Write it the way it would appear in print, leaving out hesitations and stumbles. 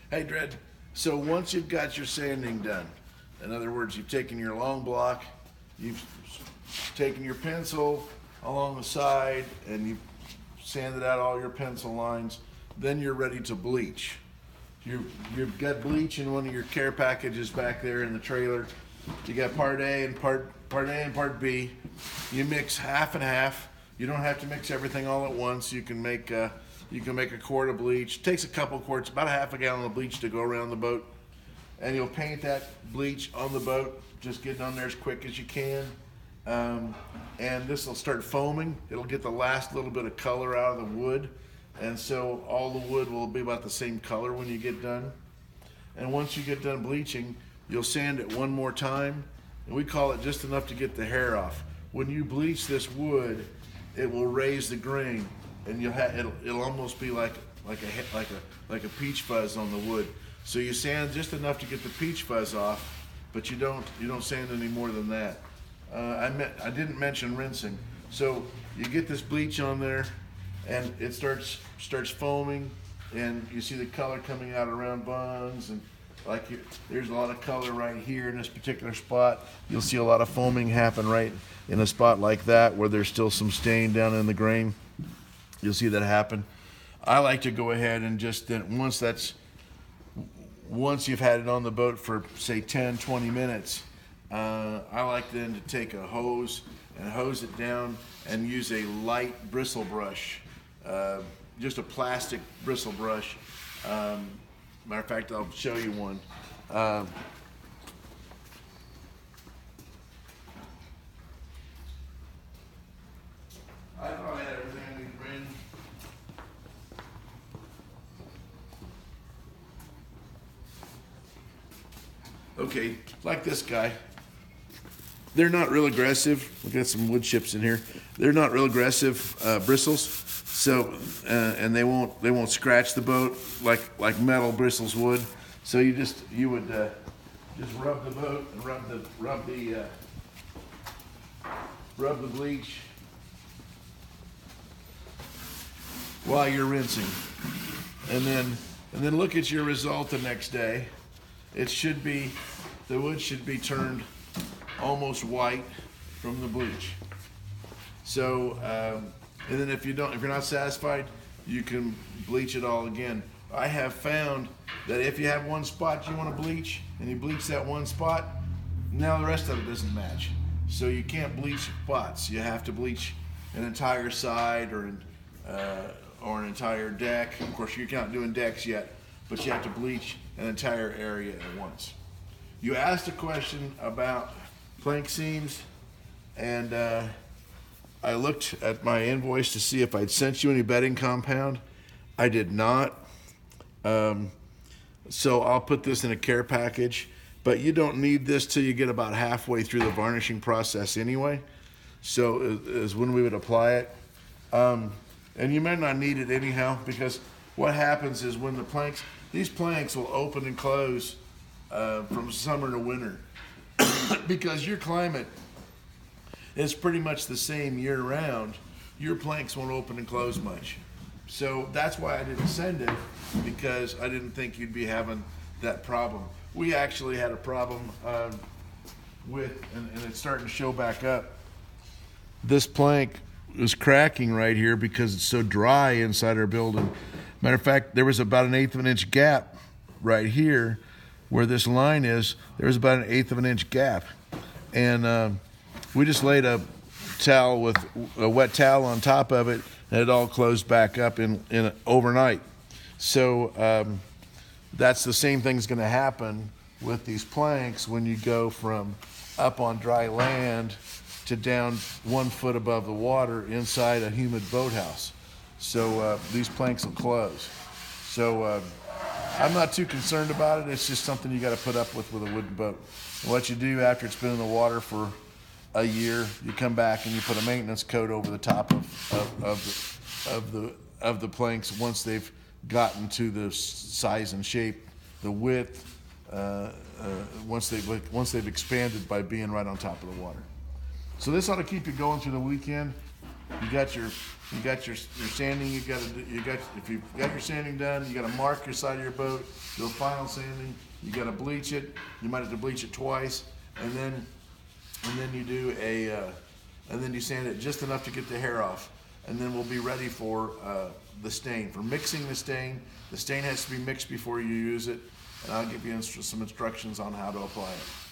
Hey, Dred. So once you've got your sanding done, in other words, you've taken your long block, you've taken your pencil along the side, and you've sanded out all your pencil lines, then you're ready to bleach. You've got bleach in one of your care packages back there in the trailer. You got part A and part A and part B. You mix half and half. You don't have to mix everything all at once. You can make a quart of bleach. It takes a couple quarts, about a half a gallon of bleach to go around the boat. And you'll paint that bleach on the boat. Just get it on there as quick as you can. And this will start foaming. It'll get the last little bit of color out of the wood. And so all the wood will be about the same color when you get done. And once you get done bleaching, you'll sand it one more time. And we call it just enough to get the hair off. When you bleach this wood, it will raise the grain, and it'll almost be like a peach fuzz on the wood. So you sand just enough to get the peach fuzz off, but you don't sand any more than that. I didn't mention rinsing. So you get this bleach on there, and it starts foaming, and you see the color coming out around bungs, and there's a lot of color right here in this particular spot. You'll see a lot of foaming happen right in a spot like that where there's still some stain down in the grain. You'll see that happen. I like to go ahead and just then once you've had it on the boat for say 10, 20 minutes, I like then to take a hose and hose it down and use a light bristle brush, just a plastic bristle brush. Matter of fact, I'll show you one. I thought I had everything I need to bring. Okay, like this guy. They're not real aggressive. We've got some wood chips in here. They're not real aggressive bristles, so and they won't scratch the boat like metal bristles would. So you would just rub the boat and rub the bleach while you're rinsing, and then look at your result the next day. The wood should be turned almost white from the bleach. So, and then if you're not satisfied, you can bleach it all again. I have found that if you have one spot you want to bleach and you bleach that one spot, now the rest of it doesn't match. So you can't bleach spots. You have to bleach an entire side or an entire deck. Of course, you're not doing decks yet, but you have to bleach an entire area at once. You asked a question about plank seams, and I looked at my invoice to see if I'd sent you any bedding compound. I did not. So I'll put this in a care package, but you don't need this till you get about halfway through the varnishing process anyway. So is when we would apply it. And you might not need it anyhow, because what happens is when these planks will open and close from summer to winter because your climate is pretty much the same year round. Your planks won't open and close much. So that's why I didn't send it, because I didn't think you'd be having that problem. We actually had a problem and it's starting to show back up. This plank is cracking right here because it's so dry inside our building. Matter of fact, there was about 1/8 of an inch gap right here where this line is. There was about 1/8 of an inch gap. And we just laid a wet towel on top of it, and it all closed back up in overnight. So that's the same thing's going to happen with these planks when you go from up on dry land to down 1 foot above the water inside a humid boathouse. So these planks will close. So I'm not too concerned about it. It's just something you got to put up with a wooden boat. And what you do after it's been in the water for a year, you come back and you put a maintenance coat over the top of the planks once they've gotten to the size and shape, the width, once they've expanded by being right on top of the water. So this ought to keep you going through the weekend. your sanding. If you've got your sanding done, you got to mark your side of your boat. Do a final sanding. You got to bleach it. You might have to bleach it twice, and then you do and then you sand it just enough to get the hair off, and then we'll be ready for the stain. For mixing the stain has to be mixed before you use it, and I'll give you some instructions on how to apply it.